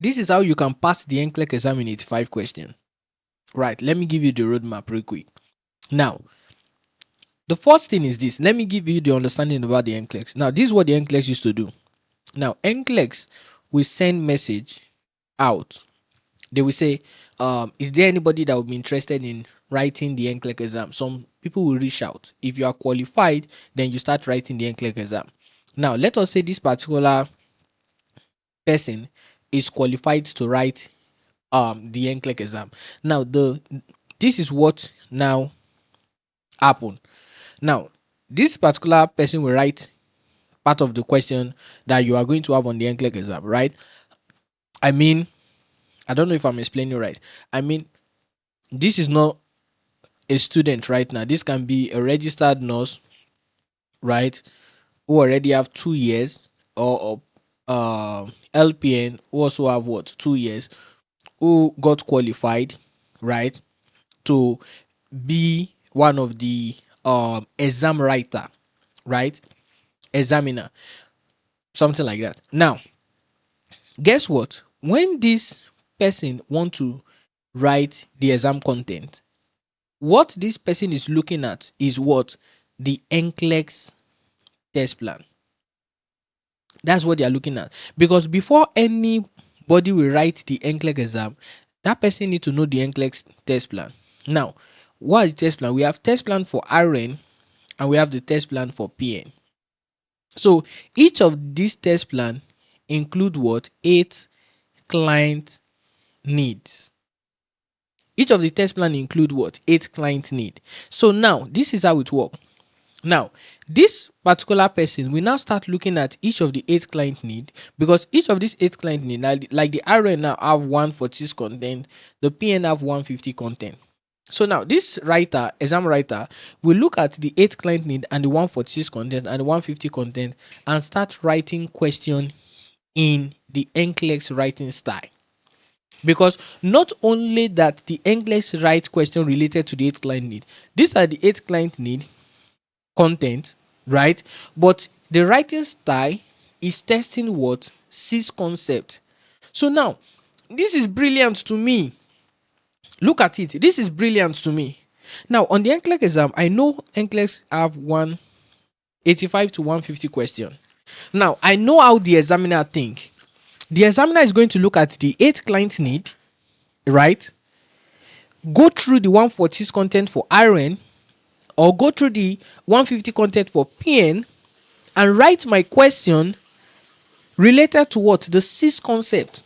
This is how you can pass the NCLEX exam in 85 questions. Right, let me give you the roadmap real quick. Now, the first thing is this. Let me give you the understanding about the NCLEX. Now, this is what the NCLEX used to do. Now, NCLEX will send message out. They will say, is there anybody that would be interested in writing the NCLEX exam? Some people will reach out. If you are qualified, then you start writing the NCLEX exam. Now, let us say this particular person is qualified to write the NCLEX exam. Now, this is what now happen. Now, this particular person will write part of the question that you are going to have on the NCLEX exam, right? I mean, I don't know if I'm explaining right. I mean, this is not a student right now. This can be a registered nurse, right? Who already have 2 years, or LPN who also have what, 2 years, who got qualified, right, to be one of the exam writer, right, examiner, something like that. Now, guess what? When this person want to write the exam content, what this person is looking at is what? The NCLEX test plan. That's what they are looking at. Because before anybody will write the NCLEX exam, that person need to know the NCLEX test plan. Now, what is the test plan? We have test plan for RN and we have the test plan for PN. So each of these test plan include what? 8 client needs. Each of the test plan include what? 8 client need. So now this is how it works. Now, this particular person will now start looking at each of the 8 client need, because each of these 8 client need, like the RN now have 146 content, the PN have 150 content. So now this writer, exam writer, will look at the 8 client need and the 146 content and the 150 content and start writing question in the NCLEX writing style. Because not only that the NCLEX write question related to the 8 client need, these are the 8 client need content, right? But the writing style is testing what? 6 concept. So now, this is brilliant to me. Look at it. This is brilliant to me. Now, on the NCLEX exam, I know NCLEX have 185 to 150 question. Now, I know how the examiner think. The examiner is going to look at the 8 client need, right? Go through the 146 content for RN, or go through the 150 content for PN, and write my question related to what? The 6 concept.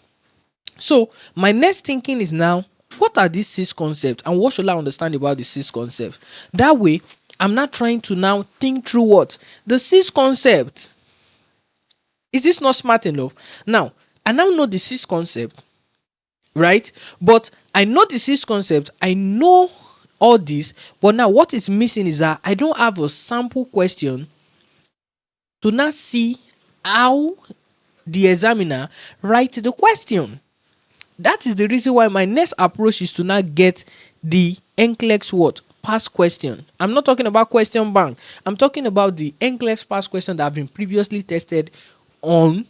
So my next thinking is now, what are these 6 concepts and what should I understand about the 6 concepts? That way, I'm not trying to now think through what? The 6 concepts. Is this not smart enough? Now, I now know the 6 concept, right? But I know the 6 concept, I know all this, but now what is missing is that I don't have a sample question to now see how the examiner write the question. That is the reason why my next approach is to now get the NCLEX what? Past question. I'm not talking about question bank. I'm talking about the NCLEX past question that have been previously tested on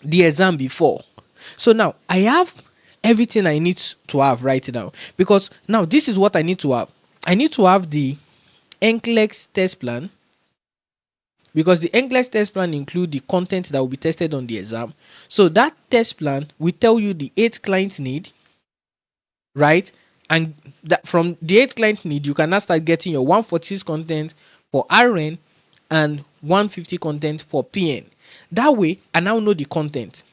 the exam before. So now I have everything I need to have right now, because now this is what I need to have. I need to have the NCLEX test plan, because the NCLEX test plan include the content that will be tested on the exam. So that test plan will tell you the 8 client need, right? And that from the 8 client need, you can now start getting your 146 content for RN and 150 content for PN. That way, I now know the content.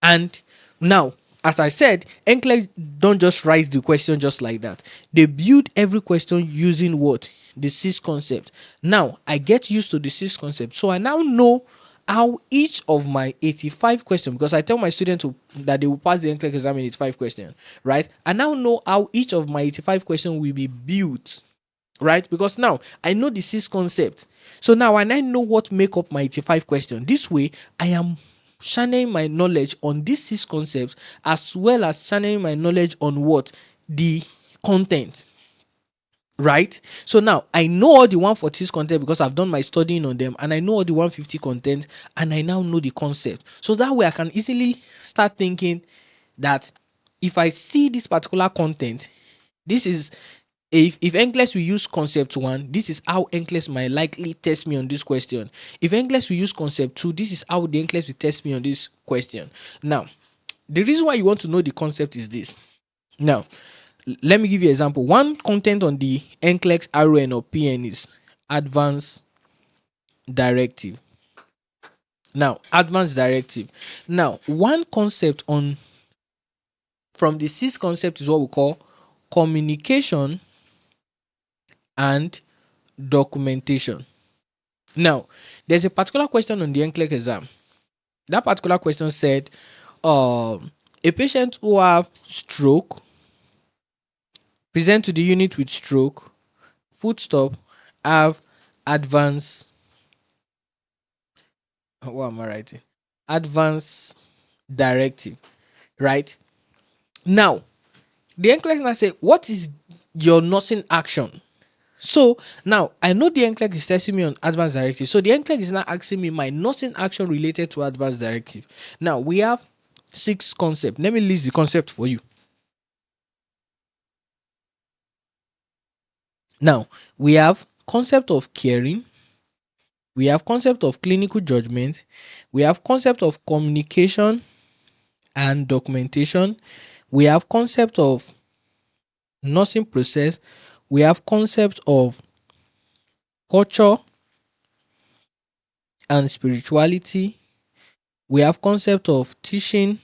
And now, as I said, NCLEX don't just write the question just like that. They build every question using what? The 6 concept. Now, I get used to the 6 concept. So I now know how each of my 85 questions, because I tell my students that they will pass the NCLEX exam in 85 questions, right? I now know how each of my 85 questions will be built, right? Because now I know the 6 concept. So now I know what make up my 85 question. This way, I am channeling my knowledge on these 6 concepts, as well as channeling my knowledge on what? The content. right? So now I know all the 146 content because I've done my studying on them, and I know all the 150 content, and I now know the concept. So that way I can easily start thinking that if I see this particular content, this is, if NCLEX will use concept 1, this is how NCLEX might likely test me on this question. If NCLEX will use concept 2, this is how the NCLEX will test me on this question. Now, the reason why you want to know the concept is this. Now, let me give you an example. One content on the NCLEX-RN or PN is advanced directive. Now, advanced directive. Now, one concept on from the 6 concept is what we call communication and documentation. Now, there's a particular question on the NCLEX exam. That particular question said, a patient who have stroke present to the unit with stroke, full stop, have advanced, what am I writing? Advanced directive, right? Now, the NCLEX now say, what is your nursing action? So now I know the NCLEX is testing me on advanced directive. So the NCLEX is now asking me my nursing action related to advanced directive. Now we have 6 concepts. Let me list the concept for you. Now we have concept of caring. We have concept of clinical judgment. We have concept of communication and documentation. We have concept of nursing process. We have concept of culture and spirituality. We have concept of teaching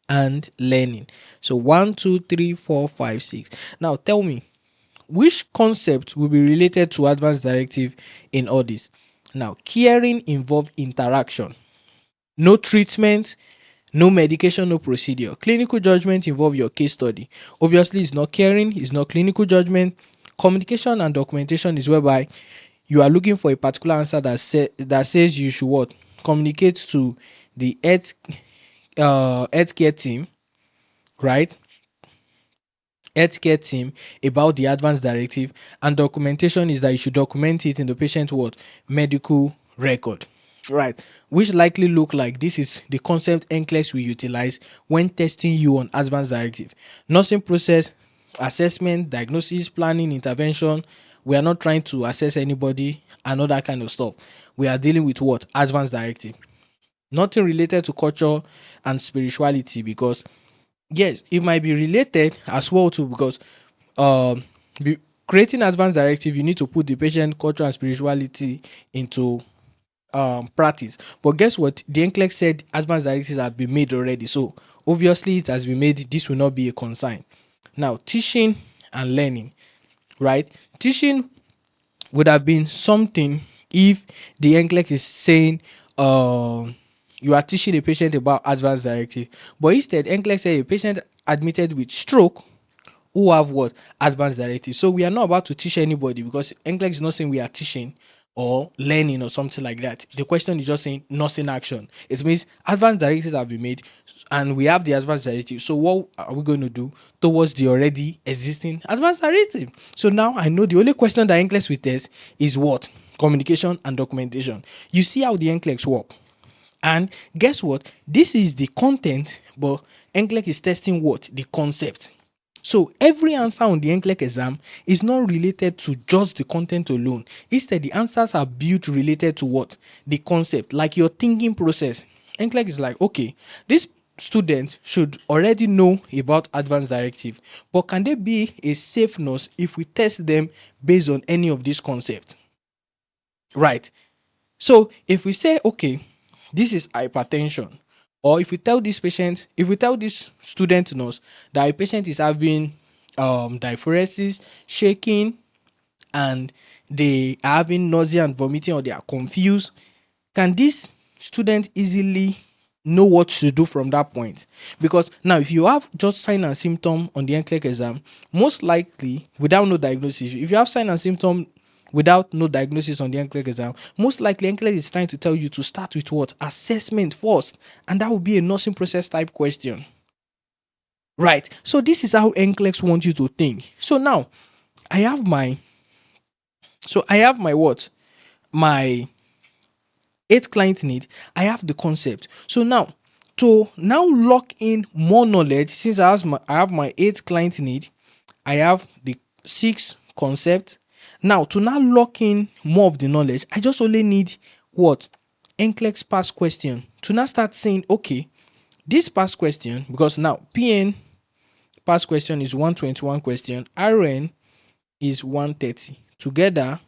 and learning. So 1, 2, 3, 4, 5, 6. Now tell me, which concept will be related to advanced directive in all this? Now, caring involves interaction, no treatment, no medication, no procedure. Clinical judgment involve your case study. Obviously, it's not caring, it's not clinical judgment. Communication and documentation is whereby you are looking for a particular answer that says you should what? Communicate to the healthcare team, right? Healthcare team about the advanced directive, and documentation is that you should document it in the patient what? Medical record, right? Which likely look like this is the concept NCLEX will utilize when testing you on advanced directive. Nursing process, assessment, diagnosis, planning, intervention. We are not trying to assess anybody and all that kind of stuff. We are dealing with what? Advanced directive. Nothing related to culture and spirituality, because yes, it might be related as well too, because um creating advanced directive, you need to put the patient culture and spirituality into practice. But guess what? The NCLEX said advanced directives have been made already, so obviously it has been made. This will not be a concern. Now, teaching and learning, right? Teaching would have been something if the NCLEX is saying you are teaching a patient about advanced directive, but instead NCLEX said a patient admitted with stroke who have what? Advanced directive. So we are not about to teach anybody, because NCLEX is not saying we are teaching or learning or something like that. The question is just saying nursing action. It means advanced directives have been made and we have the advanced directive. So what are we going to do towards the already existing advanced directive? So now I know the only question that NCLEX will test is what? Communication and documentation. You see how the NCLEX work. And guess what? This is the content, but NCLEX is testing what? The concept. So every answer on the NCLEX exam is not related to just the content alone. Instead, the answers are built related to what? The concept, like your thinking process. NCLEX is like, okay, this student should already know about advanced directive, but can they be a safe nurse if we test them based on any of these concepts? Right. So if we say, okay, this is hypertension, or if we tell this patient, if we tell this student nurse that a patient is having diaphoresis, shaking, and they are having nausea and vomiting, or they are confused, can this student easily know what to do from that point? Because now if you have just sign and symptom on the NCLEX exam, most likely without no diagnosis, if you have sign and symptom without no diagnosis on the NCLEX exam, most likely NCLEX is trying to tell you to start with what? Assessment first, and that will be a nursing process type question. Right. So this is how NCLEX wants you to think. So now I have my what? My 8 client need. I have the concept. So now, to now lock in more knowledge, since I have my 8 client need, I have the 6 concept. Now to now lock in more of the knowledge, I just only need what? NCLEX past question to now start saying, okay, this past question, because now PN past question is 121 question, RN is 130. Together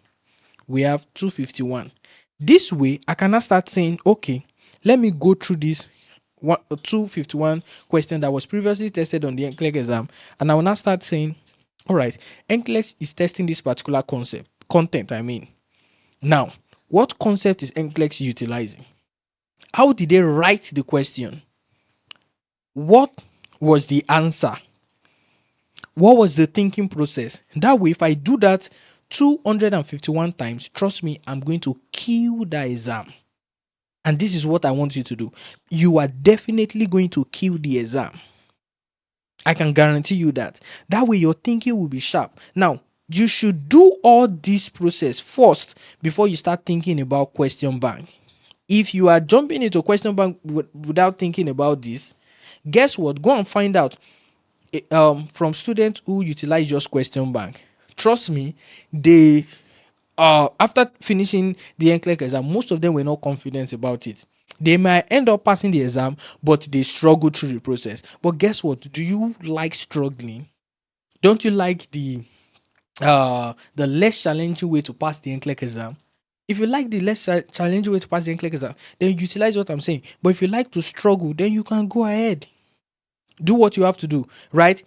we have 251. This way, I can now start saying, okay, let me go through this 251 question that was previously tested on the NCLEX exam, and I will now start saying, all right, NCLEX is testing this particular content. I mean, now, what concept is NCLEX utilizing? How did they write the question? What was the answer? What was the thinking process? That way, if I do that 251 times, trust me, I'm going to kill the exam. And this is what I want you to do. You are definitely going to kill the exam. I can guarantee you that. That way, your thinking will be sharp. Now, you should do all this process first before you start thinking about question bank. If you are jumping into question bank without thinking about this, guess what? Go and find out from students who utilize just question bank. Trust me, they after finishing the NCLEX exam, most of them were not confident about it. They might end up passing the exam, but they struggle through the process. But guess what? Do you like struggling? Don't you like the less challenging way to pass the NCLEX exam? If you like the less challenging way to pass the NCLEX exam, then utilize what I'm saying. But if you like to struggle, then you can go ahead. Do what you have to do, right?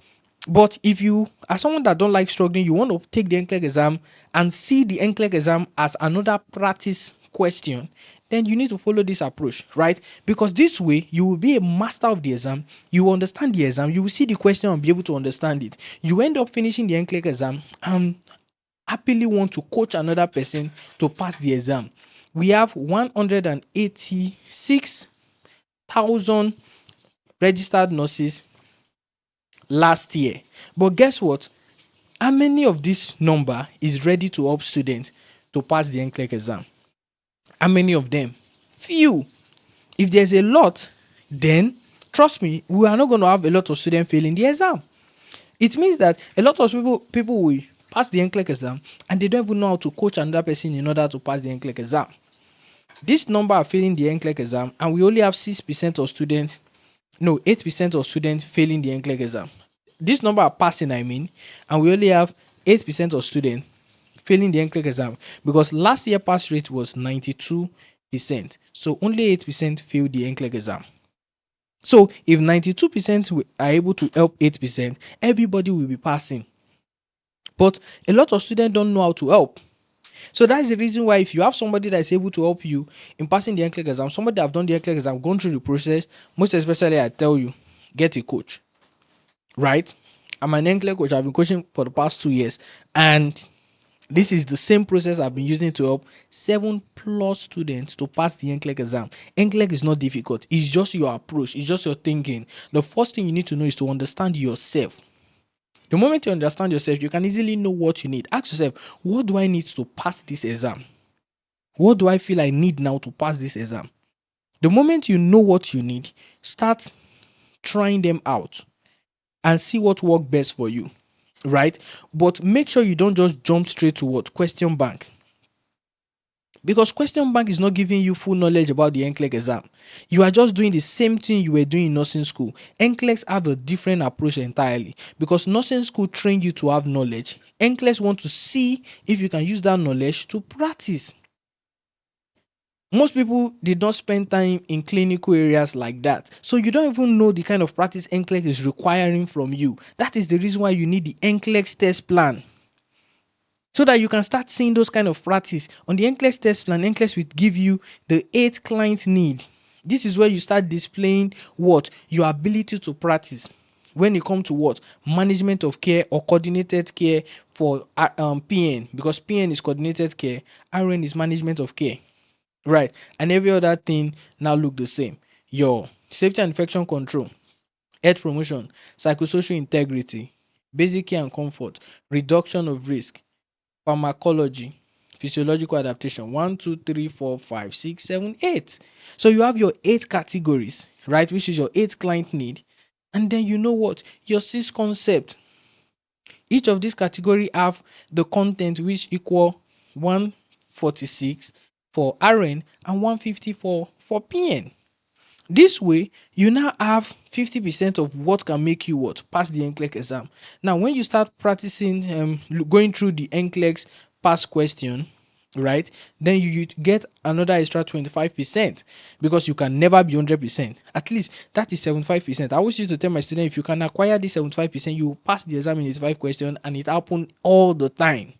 But if you are someone that don't like struggling, you want to take the NCLEX exam and see the NCLEX exam as another practice question, then you need to follow this approach, right? Because this way you will be a master of the exam, you will understand the exam, you will see the question and be able to understand it. You end up finishing the NCLEX exam and happily want to coach another person to pass the exam. We have 186,000 registered nurses last year. But guess what? How many of this number is ready to help students to pass the NCLEX exam? How many of them? Few. If there's a lot, then trust me, we are not going to have a lot of students failing the exam. It means that a lot of people will pass the NCLEX exam and they don't even know how to coach another person in order to pass the NCLEX exam. This number are failing the NCLEX exam, and we only have 6% of students, no, 8% of students failing the NCLEX exam. This number are passing, I mean, and we only have 8% of students failing the NCLEX exam, because last year pass rate was 92%. So only 8% failed the NCLEX exam. So if 92% are able to help 8%, everybody will be passing. But a lot of students don't know how to help. So that's the reason why if you have somebody that is able to help you in passing the NCLEX exam, somebody that have done the NCLEX exam, gone through the process, most especially I tell you, get a coach. Right? I'm an NCLEX coach. I've been coaching for the past 2 years, and this is the same process I've been using to help 7+ students to pass the NCLEX exam. NCLEX is not difficult. It's just your approach. It's just your thinking. The first thing you need to know is to understand yourself. The moment you understand yourself, you can easily know what you need. Ask yourself, what do I need to pass this exam? What do I feel I need now to pass this exam? The moment you know what you need, start trying them out and see what works best for you, right? But make sure you don't just jump straight to what? Question bank. Because question bank is not giving you full knowledge about the NCLEX exam. You are just doing the same thing you were doing in nursing school. NCLEX have a different approach entirely, because nursing school train you to have knowledge. NCLEX want to see if you can use that knowledge to practice. Most people did not spend time in clinical areas like that. So you don't even know the kind of practice NCLEX is requiring from you. That is the reason why you need the NCLEX test plan, so that you can start seeing those kind of practice. On the NCLEX test plan, NCLEX will give you the 8 client need. This is where you start displaying what? Your ability to practice. When it comes to what? Management of care or coordinated care for PN, because PN is coordinated care, RN is management of care. Right. And every other thing now look the same. Your safety and infection control, health promotion, psychosocial integrity, basic care and comfort, reduction of risk, pharmacology, physiological adaptation. 1, 2, 3, 4, 5, 6, 7, 8. So you have your 8 categories, right? Which is your 8 client need. And then you know what? Your 6 concept. Each of these category have the content which equal 146 for RN and 150 for PN. This way, you now have 50% of what can make you what? Pass the NCLEX exam. Now, when you start practicing, going through the NCLEX pass question, right, then you get another extra 25% because you can never be 100%. At least that is 75%. I always used to tell my students, if you can acquire this 75%, you will pass the exam in 85 questions, and it happen all the time.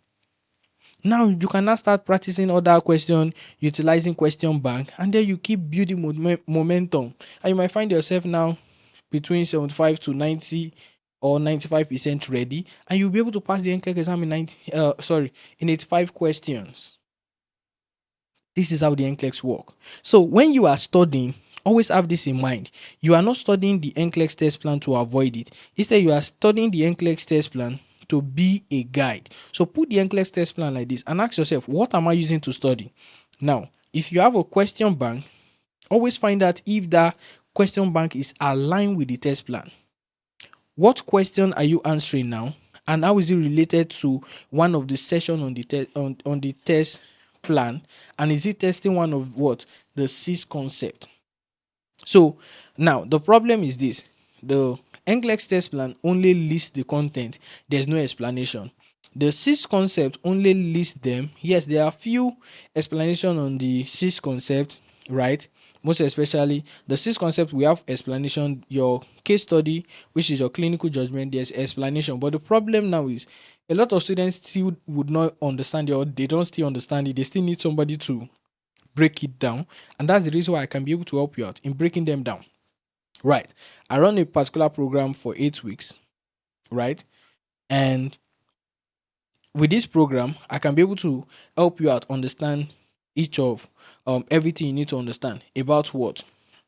Now you can now start practicing other question, utilizing question bank, and then you keep building momentum. And you might find yourself now between 75 to 90 or 95% ready, and you'll be able to pass the NCLEX exam in 85 questions. This is how the NCLEX work. So when you are studying, always have this in mind. You are not studying the NCLEX test plan to avoid it. Instead, you are studying the NCLEX test plan to be a guide. So put the NCLEX test plan like this and ask yourself, what am I using to study? Now, if you have a question bank, always find out if that question bank is aligned with the test plan. What question are you answering now? And how is it related to one of the session on the test plan? And is it testing one of what? The 6 concept. So now the problem is this: the NCLEX test plan only lists the content, there's no explanation. The 6 concepts only list them. Yes, there are few explanation on the 6 concept, right? Most especially the 6 concepts, we have explanation. Your case study, which is your clinical judgment, there's explanation. But the problem now is a lot of students still would not understand it, or they don't still understand it. They still need somebody to break it down, and that's the reason why I can be able to help you out in breaking them down. Right, I run a particular program for 8 weeks, right? And with this program, I can be able to help you out understand each of everything you need to understand about what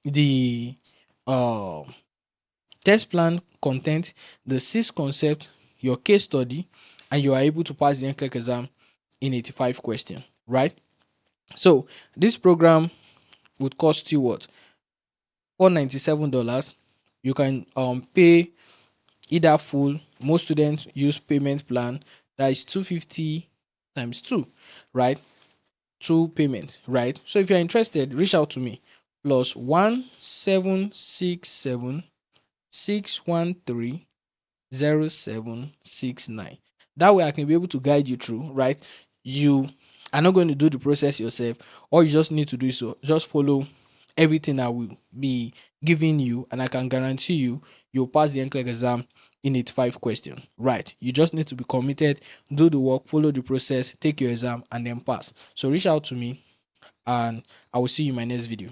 the test plan content, the 6 concept, your case study, and you are able to pass the NCLEX exam in 85 questions, right? So this program would cost you what? $497. You can pay either full. Most students use payment plan, that is 250 times 2, right? 2 payments, right? So if you're interested, reach out to me. +1 767 613 0769. That way I can be able to guide you through, right? You are not going to do the process yourself. All you just need to do is to just follow everything I will be giving you, and I can guarantee you'll pass the NCLEX exam in 85 questions. Right? You just need to be committed, do the work, follow the process, take your exam, and then pass. So reach out to me, and I will see you in my next video.